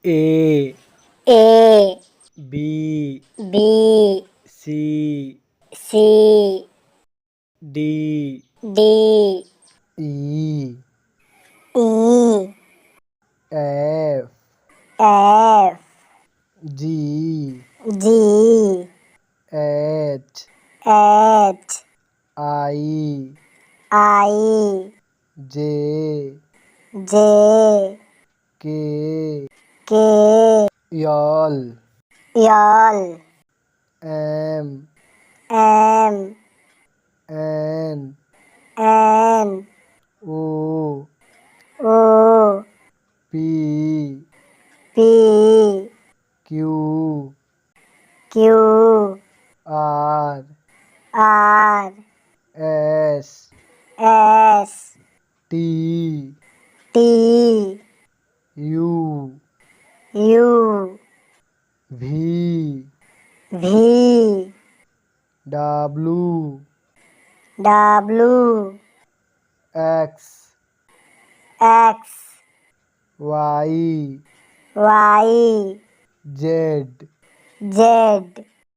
A A B B C C D D E E F F G G H H I I J J K K L L M M N N O O P P Q Q R R S S T T U U V V W W X X Y Y Z Z